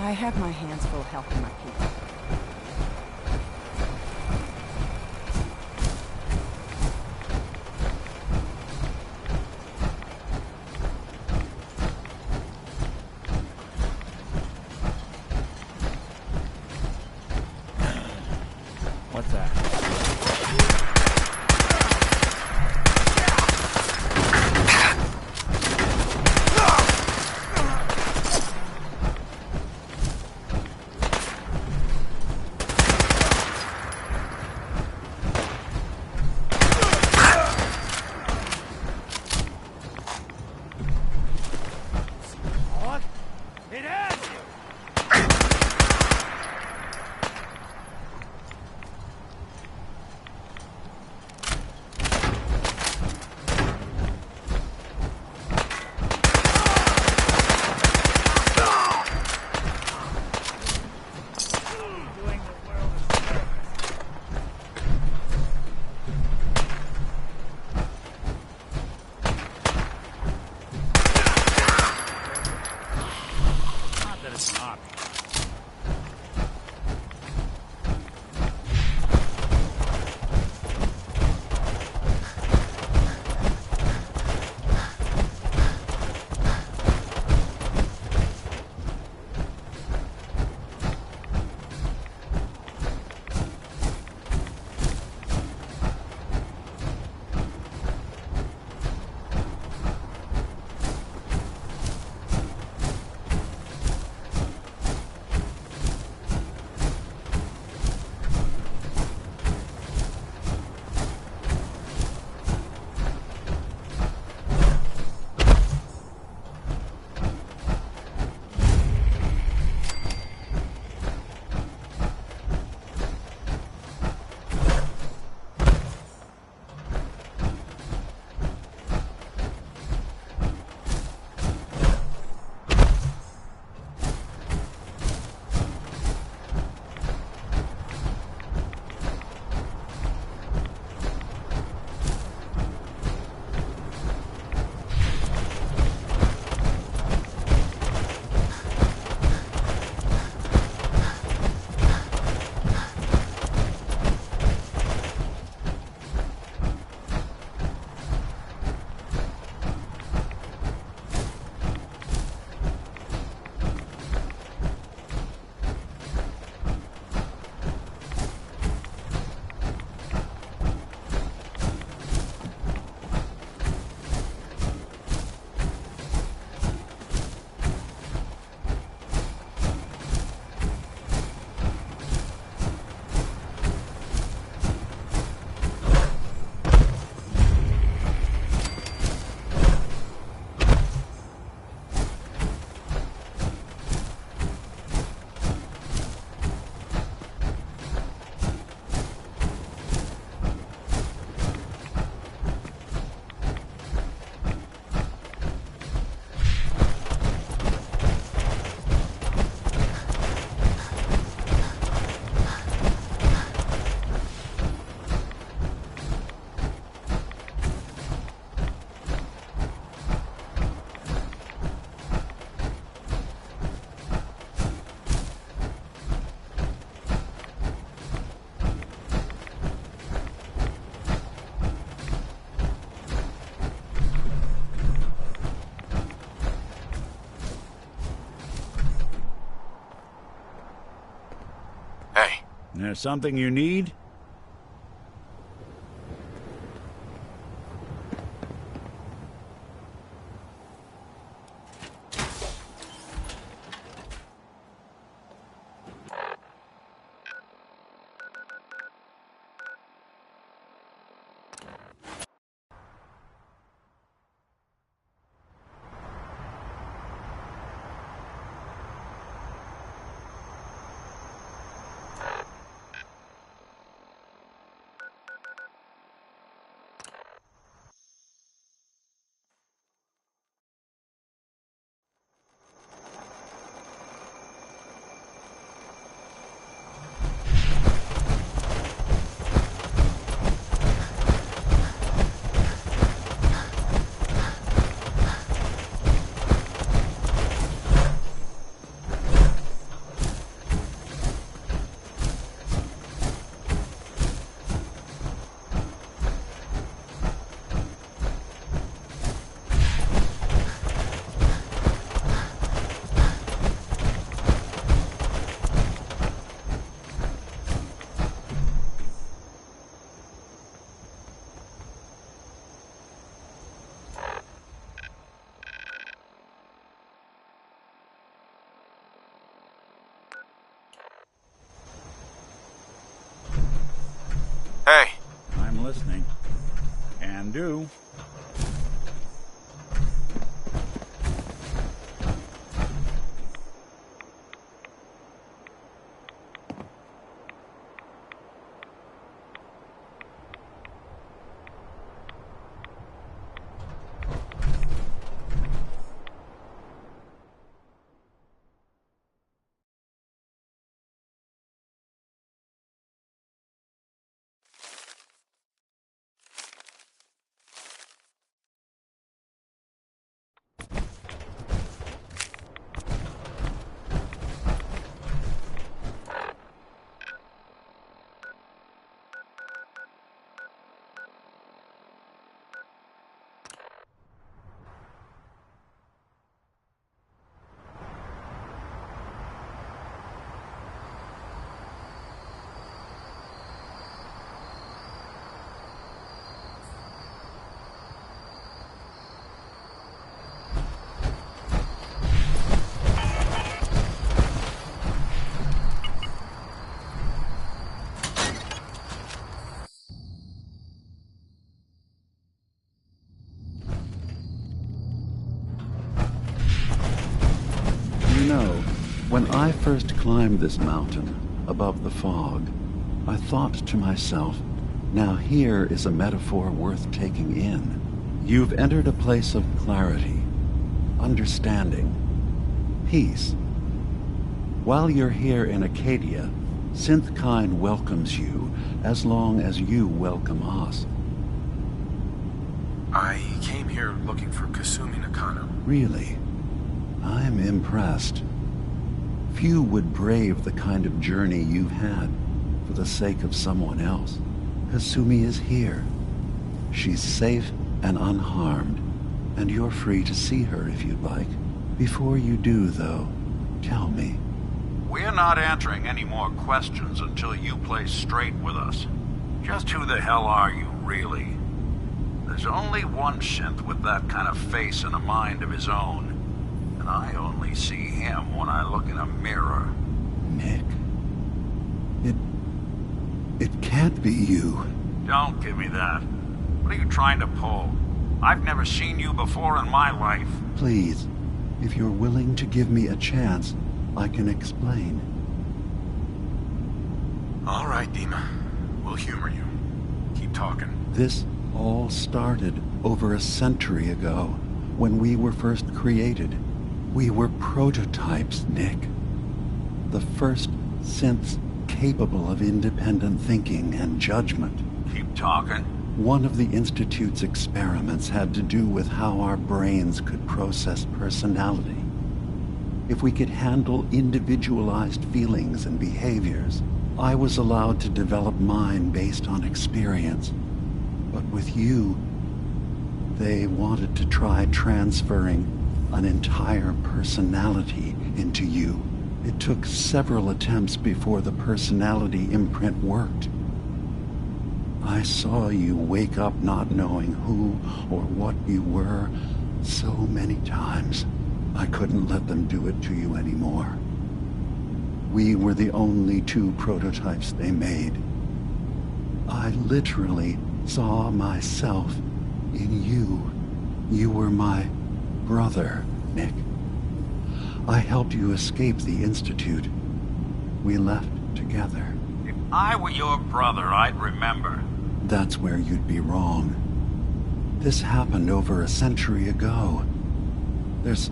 I have my hands full helping my people. What's that? There's something you need? do. You know, when I first climbed this mountain above the fog, I thought to myself, now here is a metaphor worth taking in. You've entered a place of clarity, understanding, peace. While you're here in Acadia, Synthkind welcomes you as long as you welcome us. I came here looking for Kasumi Nakano. Really? I'm impressed. Few would brave the kind of journey you've had for the sake of someone else. Kasumi is here. She's safe and unharmed, and you're free to see her if you'd like. Before you do, though, tell me. We're not answering any more questions until you play straight with us. Just who the hell are you, really? There's only one synth with that kind of face and a mind of his own. And I only see him when I look in a mirror. Nick? It can't be you. Don't give me that. What are you trying to pull? I've never seen you before in my life. Please, if you're willing to give me a chance, I can explain. All right, Dima. We'll humor you. Keep talking. This all started over a century ago, when we were first created. We were prototypes, Nick. The first synths capable of independent thinking and judgment. Keep talking. One of the Institute's experiments had to do with how our brains could process personality. If we could handle individualized feelings and behaviors, I was allowed to develop mine based on experience. But with you, they wanted to try transferring an entire personality into you. It took several attempts before the personality imprint worked. I saw you wake up not knowing who or what you were so many times. I couldn't let them do it to you anymore. We were the only two prototypes they made. I literally saw myself in you. You were my brother, Nick. I helped you escape the Institute. We left together. If I were your brother, I'd remember. That's where you'd be wrong. This happened over a century ago. There's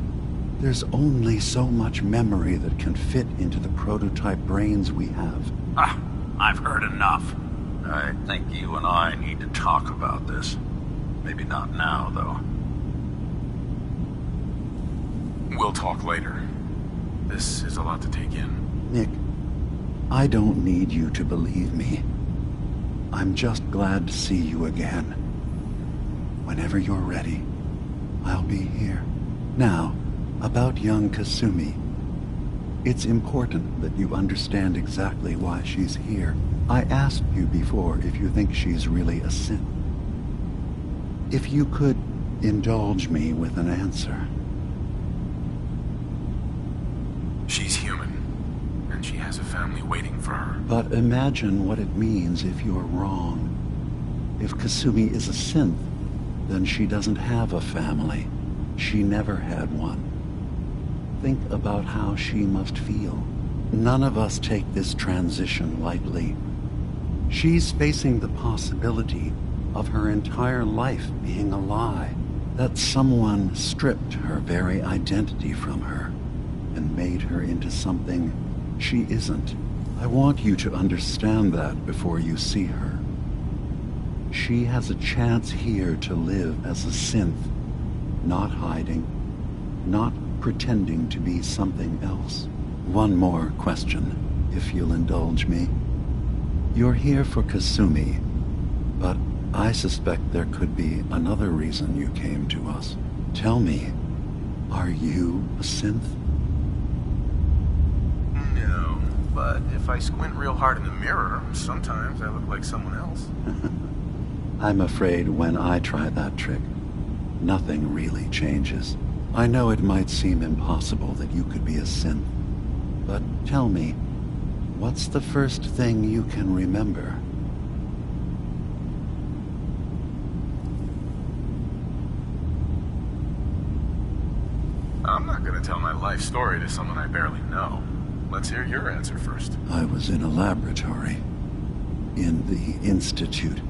only so much memory that can fit into the prototype brains we have. I've heard enough. I think you and I need to talk about this. Maybe not now, though. We'll talk later. This is a lot to take in. Nick, I don't need you to believe me. I'm just glad to see you again. Whenever you're ready, I'll be here. Now, about young Kasumi. It's important that you understand exactly why she's here. I asked you before if you think she's really a synth. If you could indulge me with an answer. She's human, and she has a family waiting for her. But imagine what it means if you're wrong. If Kasumi is a synth, then she doesn't have a family. She never had one. Think about how she must feel. None of us take this transition lightly. She's facing the possibility of her entire life being a lie, that someone stripped her very identity from her and made her into something she isn't. I want you to understand that before you see her. She has a chance here to live as a synth, not hiding, not pretending to be something else. One more question, if you'll indulge me. You're here for Kasumi, but I suspect there could be another reason you came to us. Tell me, are you a synth? No, but if I squint real hard in the mirror, sometimes I look like someone else. I'm afraid when I try that trick, nothing really changes. I know it might seem impossible that you could be a synth, but tell me, what's the first thing you can remember? I'm not gonna tell my life story to someone I barely know. Let's hear your answer first. I was in a laboratory, in the Institute.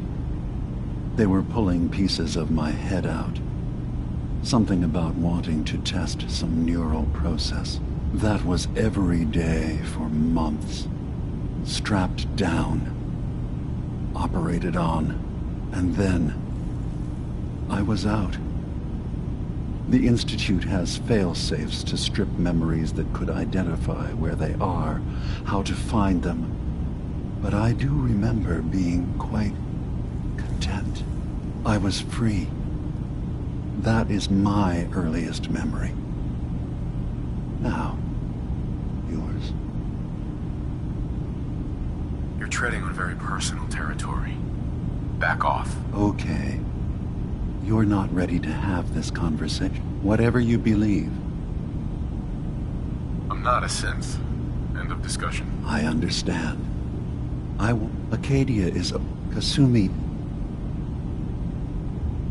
They were pulling pieces of my head out. Something about wanting to test some neural process. That was every day for months. Strapped down, operated on, and then I was out. The Institute has fail-safes to strip memories that could identify where they are, how to find them. But I do remember being quite content. I was free. That is my earliest memory. Now, yours. You're treading on very personal territory. Back off. Okay. You're not ready to have this conversation. Whatever you believe. I'm not a synth. End of discussion. I understand. Acadia is a... Kasumi...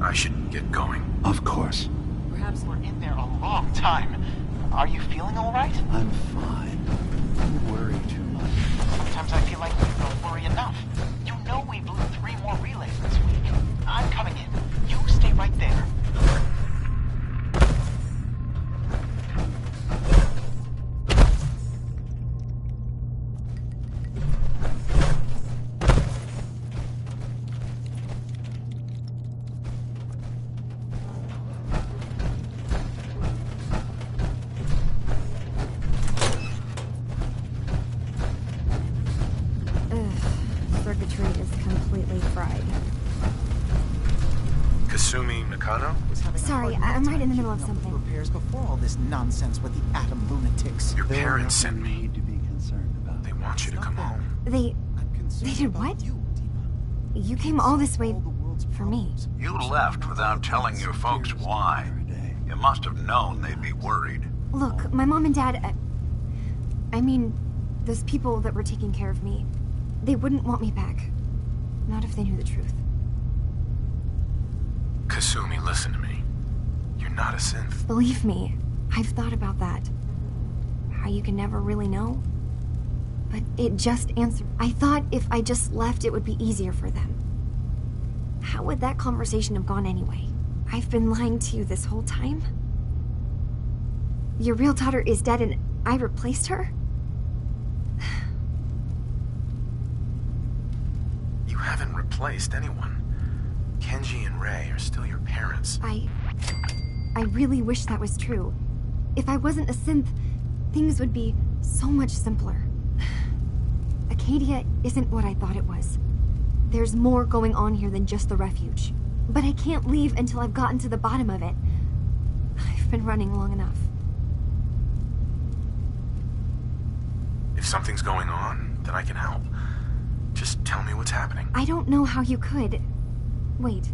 I should get going. Of course. Perhaps we're in there a long time. Are you feeling all right? I'm fine. You worry too much. Sometimes I feel like we don't worry enough. You know we blew 3 more relays this week. I'm coming in. You stay right there. Circuitry is completely fried. Kasumi Nakano? Sorry, I'm right in the middle of something. Repairs before all this nonsense with the atom lunatics. Your There parents is sent nothing me. need to be concerned about. They want you to come home. They I'm concerned did about what? You, Deepa. You came all this way All the world's for me. problems. You left without telling your folks why. You must have known they'd be worried. Look, my mom and dad... I mean, those people that were taking care of me, they wouldn't want me back. Not if they knew the truth. Kasumi, listen to me. You're not a synth. Believe me, I've thought about that. How you can never really know. But it just answered. I thought if I just left, it would be easier for them. How would that conversation have gone anyway? I've been lying to you this whole time? Your real daughter is dead and I replaced her? You haven't replaced anyone. Kenji and Rei are still your parents. I really wish that was true. If I wasn't a synth, things would be so much simpler. Acadia isn't what I thought it was. There's more going on here than just the refuge. But I can't leave until I've gotten to the bottom of it. I've been running long enough. If something's going on, then I can help. Just tell me what's happening. I don't know how you could. Wait.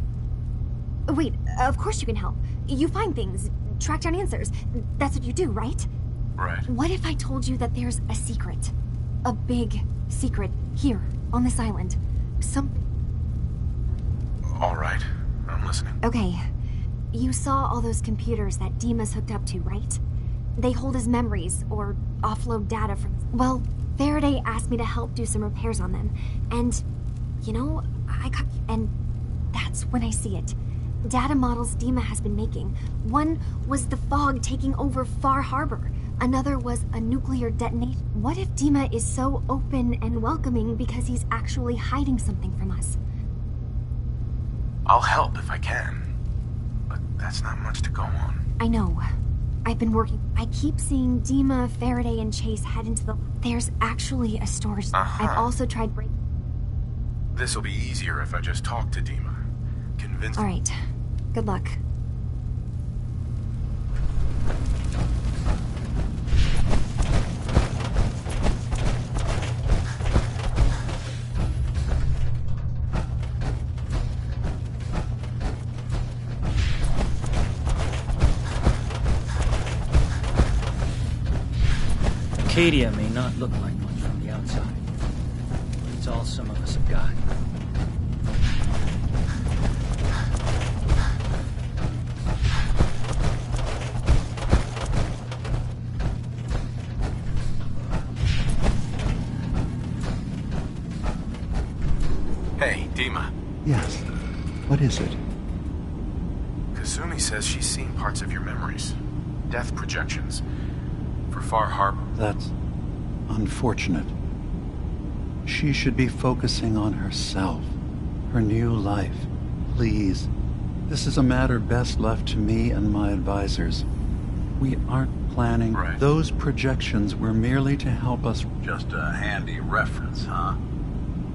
Wait, of course you can help. You find things, track down answers. That's what you do, right? Right. What if I told you that there's a secret? A big secret here, on this island. All right. I'm I'm listening. Okay. You saw all those computers that Dima's hooked up to, right? They hold his memories, or offload data from... Well, Faraday asked me to help do some repairs on them. And, you know, and that's when I see it. Data models Dima has been making. One was the fog taking over FarHABOR. Another was a nuclear detonation. What if Dima is so open and welcoming because he's actually hiding something from us? I'll help if I can. But that's not much to go on. I know. I've been working. I keep seeing Dima, Faraday, and Chase head into the... There's actually a storage... I've also tried breaking... This'll be easier if I just talk to Dima. Convince... All right. Good luck. Acadia may not look like much from the outside, but it's all some of us have got. Hey, Dima. Yes. What is it? Kasumi says she's seen parts of your memories. Death projections. For FarHABOR. That's unfortunate. She should be focusing on herself, her new life. Please, this is a matter best left to me and my advisors. We aren't planning. Right. Those projections were merely to help us. Just a handy reference, huh?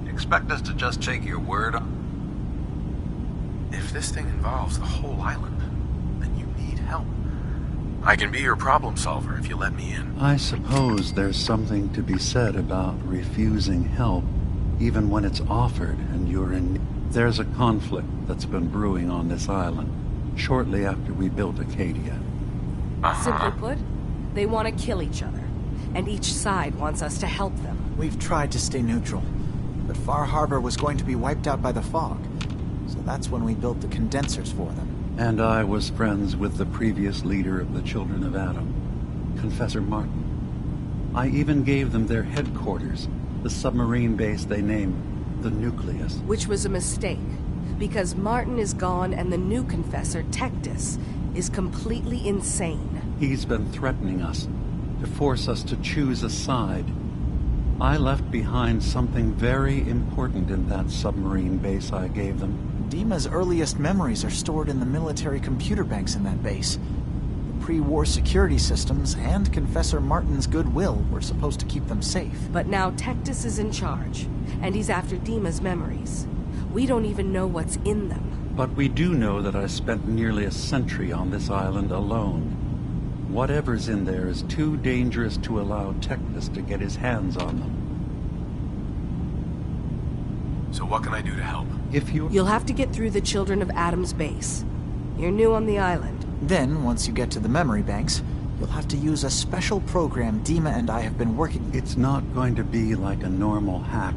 Expect us to just take your word on... If this thing involves the whole island, then you need help. I can be your problem solver if you let me in. I suppose there's something to be said about refusing help, even when it's offered and you're in... There's a conflict that's been brewing on this island, shortly after we built Acadia. Simply put, they want to kill each other, and each side wants us to help them. We've tried to stay neutral, but FarHABOR was going to be wiped out by the fog, so that's when we built the condensers for them. And I was friends with the previous leader of the Children of Adam, Confessor Martin. I even gave them their headquarters, the submarine base they named the Nucleus. Which was a mistake, because Martin is gone and the new confessor, Tectus, is completely insane. He's been threatening us, to force us to choose a side. I left behind something very important in that submarine base I gave them. Dima's earliest memories are stored in the military computer banks in that base. The pre-war security systems and Confessor Martin's goodwill were supposed to keep them safe. But now Tectus is in charge, and he's after Dima's memories. We don't even know what's in them. But we do know that I spent nearly a century on this island alone. Whatever's in there is too dangerous to allow Tectus to get his hands on them. So what can I do to help? If you... You'll have to get through the Children of Adam's base. You're new on the island. Then, once you get to the memory banks, you'll have to use a special program Dima and I have been working... It's not going to be like a normal hack.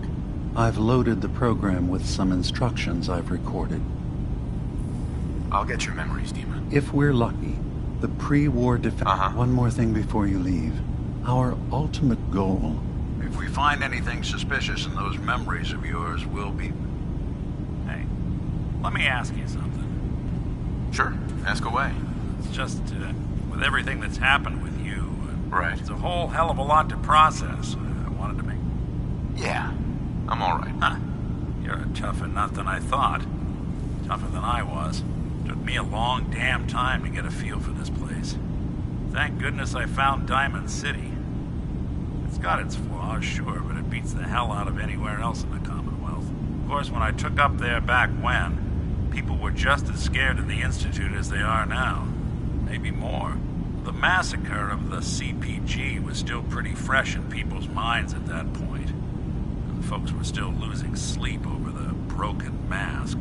I've loaded the program with some instructions I've recorded. I'll get your memories, Dima. If we're lucky, the pre-war defense... One more thing before you leave. Our ultimate goal... If we find anything suspicious in those memories of yours, we'll be... Hey, let me ask you something. Sure, ask away. It's just, with everything that's happened with you... Right. It's a whole hell of a lot to process. I wanted to make... Yeah, I'm alright. Huh. You're a tougher nut than I thought. Tougher than I was. Took me a long damn time to get a feel for this place. Thank goodness I found Diamond City. It's got its flaws, sure, but it beats the hell out of anywhere else in the Commonwealth. Of course, when I took up there back when, people were just as scared of the Institute as they are now. Maybe more. The massacre of the CPG was still pretty fresh in people's minds at that point. And the folks were still losing sleep over the broken mask.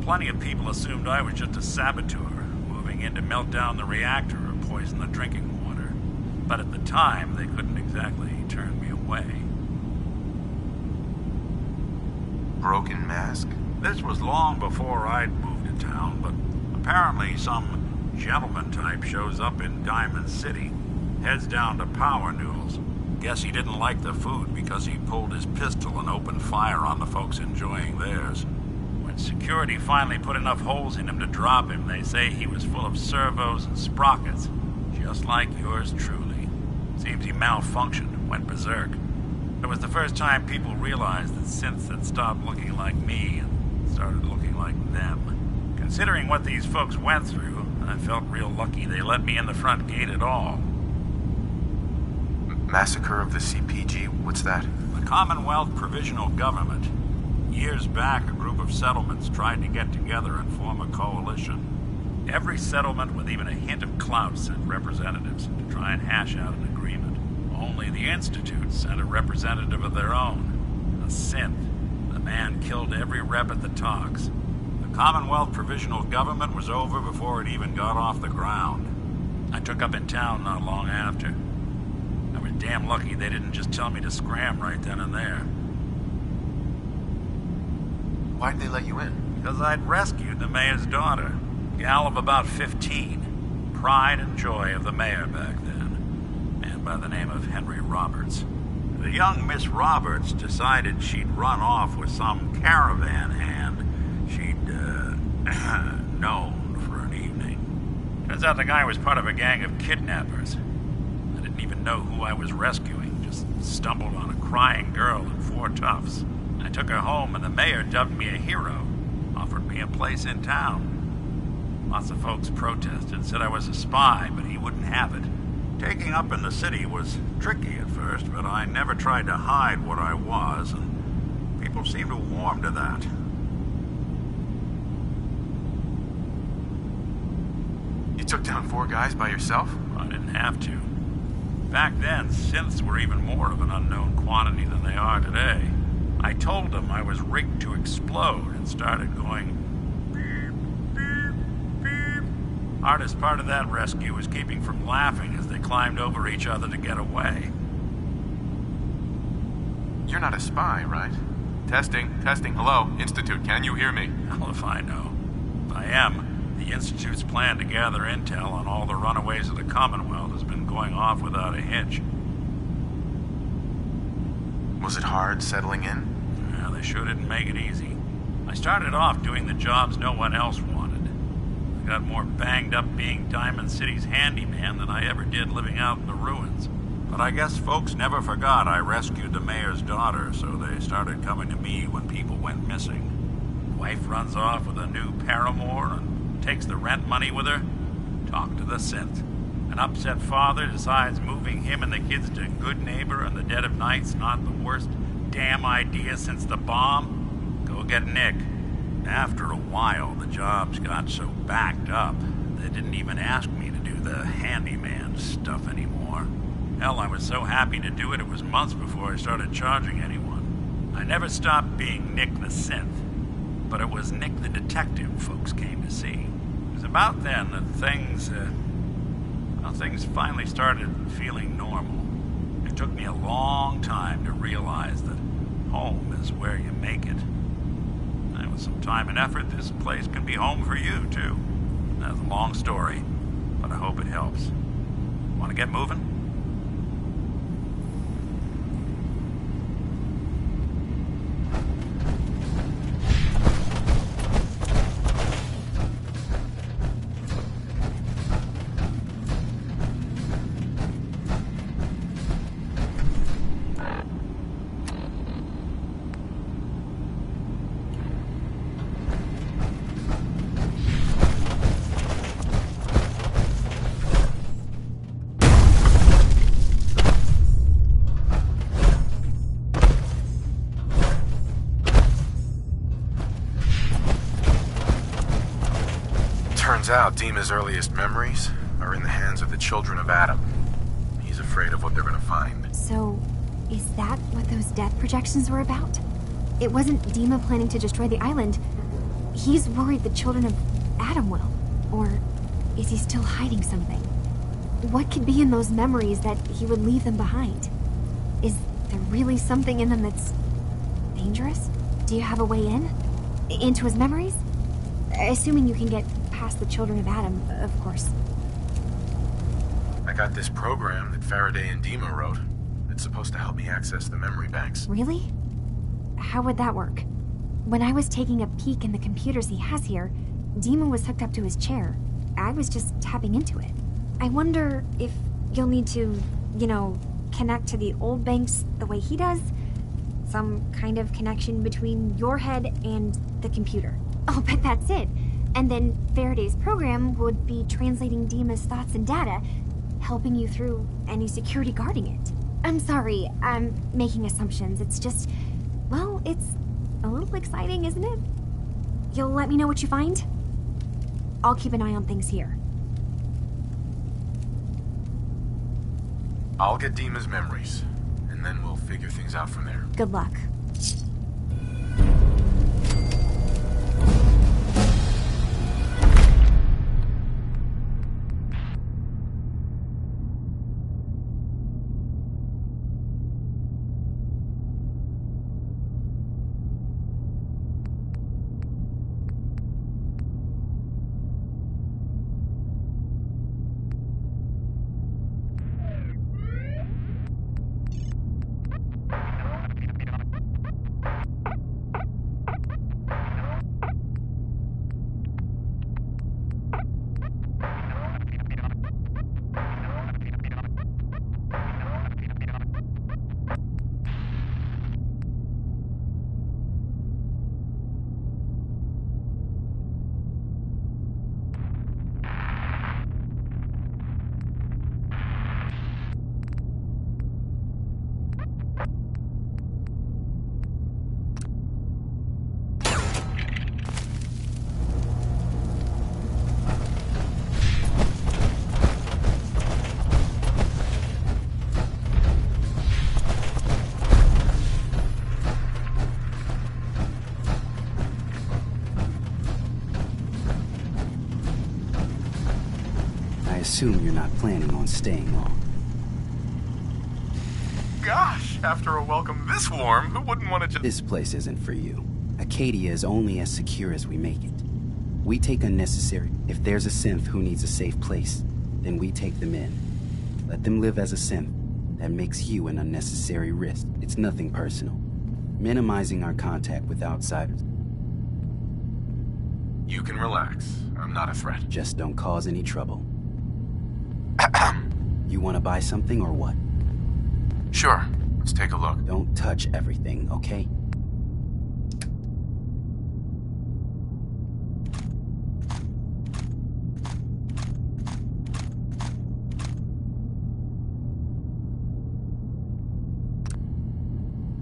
Plenty of people assumed I was just a saboteur, moving in to melt down the reactor or poison the drinking water. But at the time, they couldn't exactly turn me away. Broken mask? This was long before I'd moved in town, but apparently some gentleman type shows up in Diamond City, heads down to Power Noodles. Guess he didn't like the food because he pulled his pistol and opened fire on the folks enjoying theirs. When security finally put enough holes in him to drop him, they say he was full of servos and sprockets, just like yours truly. Seems he malfunctioned, went berserk. It was the first time people realized that synths had stopped looking like me and started looking like them. Considering what these folks went through, I felt real lucky they let me in the front gate at all. Massacre of the CPG? What's that? The Commonwealth Provisional Government. Years back, a group of settlements tried to get together and form a coalition. Every settlement with even a hint of clout sent representatives to try and hash out an agreement. Only the Institute sent a representative of their own. A synth. The man killed every rep at the talks. The Commonwealth Provisional Government was over before it even got off the ground. I took up in town not long after. I was damn lucky they didn't just tell me to scram right then and there. Why'd they let you in? Because I'd rescued the mayor's daughter. Gal of about 15. Pride and joy of the mayor back then. Man by the name of Henry Roberts. The young Miss Roberts decided she'd run off with some caravan hand she'd, known for an evening. Turns out the guy was part of a gang of kidnappers. I didn't even know who I was rescuing, just stumbled on a crying girl and 4 toughs. I took her home and the mayor dubbed me a hero, offered me a place in town. Lots of folks protested, said I was a spy, but he wouldn't have it. Taking up in the city was tricky at first, but I never tried to hide what I was, and people seemed to warm to that. You took down 4 guys by yourself? I didn't have to. Back then, synths were even more of an unknown quantity than they are today. I told them I was rigged to explode and started going beep, beep, beep. Hardest part of that rescue was keeping from laughing as they climbed over each other to get away. You're not a spy, right? Testing. Hello, Institute, can you hear me? Hell if I know. If I am, the Institute's plan to gather intel on all the runaways of the Commonwealth has been going off without a hitch. Was it hard settling in? Yeah, they sure didn't make it easy. I started off doing the jobs no one else wanted. I got more banged up being Diamond City's handyman than I ever did living out in the ruins. But I guess folks never forgot I rescued the mayor's daughter, so they started coming to me when people went missing. Wife runs off with a new paramour and takes the rent money with her. Talk to the synth. An upset father decides moving him and the kids to Good Neighbor in the dead of night's not the worst damn idea since the bomb. Go get Nick. After a while, the jobs got so backed up, they didn't even ask me to do the handyman stuff anymore. Hell, I was so happy to do it, it was months before I started charging anyone. I never stopped being Nick the synth, but it was Nick the detective folks came to see. It was about then that things finally started feeling normal. It took me a long time to realize that home is where you make it. And with some time and effort, this place can be home for you, too. That's a long story, but I hope it helps. Want to get moving? Turns out Dima's earliest memories are in the hands of the children of Adam. He's afraid of what they're gonna find. So, is that what those death projections were about? It wasn't Dima planning to destroy the island. He's worried the children of Adam will. Or is he still hiding something? What could be in those memories that he would leave them behind? Is there really something in them that's dangerous? Do you have a way in? Into his memories? Assuming you can get past the Children of Adam, of course. I got this program that Faraday and Dima wrote. It's supposed to help me access the memory banks. Really? How would that work? When I was taking a peek in the computers he has here, Dima was hooked up to his chair. I was just tapping into it. I wonder if you'll need to, connect to the old banks the way he does? Some kind of connection between your head and the computer. Oh, but that's it. And then Faraday's program would be translating Dima's thoughts and data, helping you through any security guarding it. I'm sorry, I'm making assumptions. It's just, well, it's a little exciting, isn't it? You'll let me know what you find? I'll keep an eye on things here. I'll get Dima's memories, and then we'll figure things out from there. Good luck. I assume you're not planning on staying long. Gosh, after a welcome this warm, who wouldn't want to just... This place isn't for you. Acadia is only as secure as we make it. We take unnecessary... If there's a synth who needs a safe place, then we take them in. Let them live as a synth. That makes you an unnecessary risk. It's nothing personal. Minimizing our contact with outsiders. You can relax. I'm not a threat. Just don't cause any trouble. You want to buy something or what? Sure. Let's take a look. Don't touch everything, okay?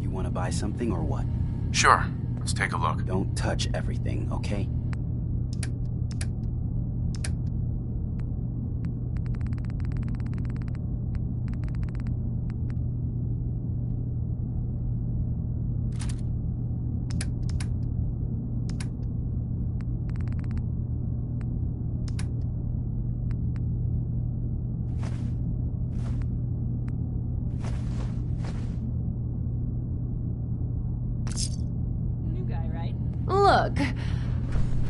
You want to buy something or what? Sure. Let's take a look. Don't touch everything, okay? Look,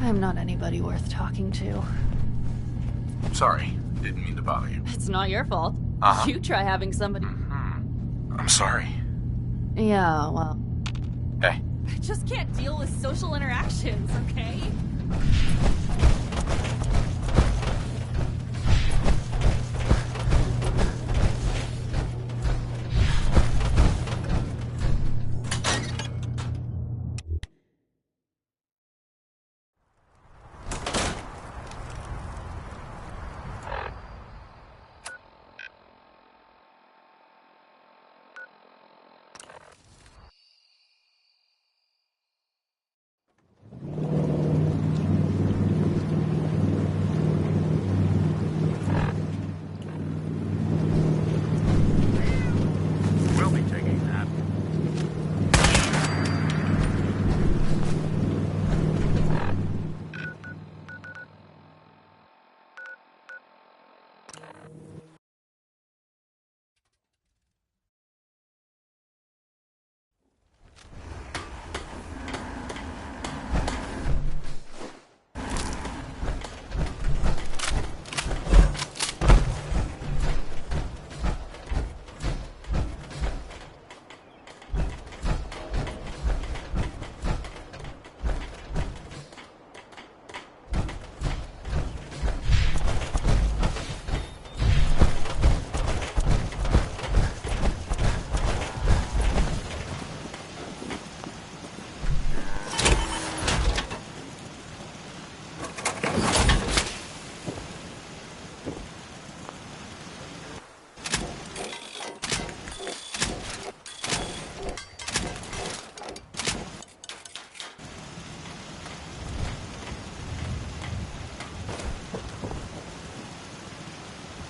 I'm not anybody worth talking to. Sorry, didn't mean to bother you. It's not your fault. Uh-huh. You try having somebody... I'm sorry. Yeah, well... Hey. I just can't deal with social interactions, okay?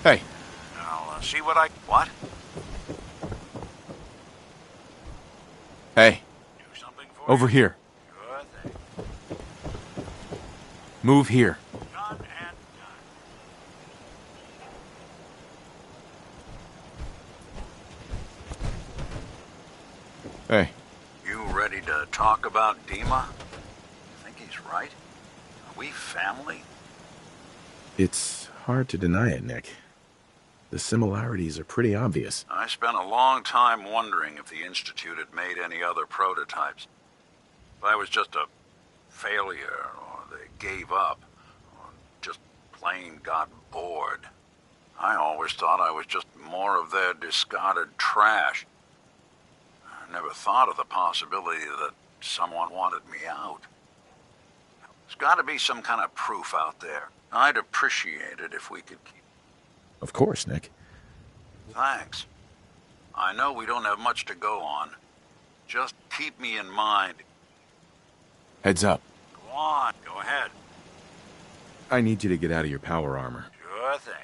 Hey. I'll see what I... What? Hey. Do something for Over you? here. Sure thing. Move here. Done and done. Hey. You ready to talk about Dima? You think he's right? Are we family? It's hard to deny it, Nick. The similarities are pretty obvious. I spent a long time wondering if the Institute had made any other prototypes. If I was just a failure, or they gave up, or just plain got bored. I always thought I was just more of their discarded trash. I never thought of the possibility that someone wanted me out. There's got to be some kind of proof out there. I'd appreciate it if we could keep... Of course, Nick. Thanks. I know we don't have much to go on. Just keep me in mind. Heads up. Go on, go ahead. I need you to get out of your power armor. Sure thing.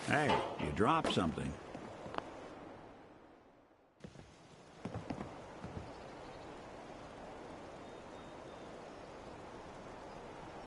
Hey, you dropped something.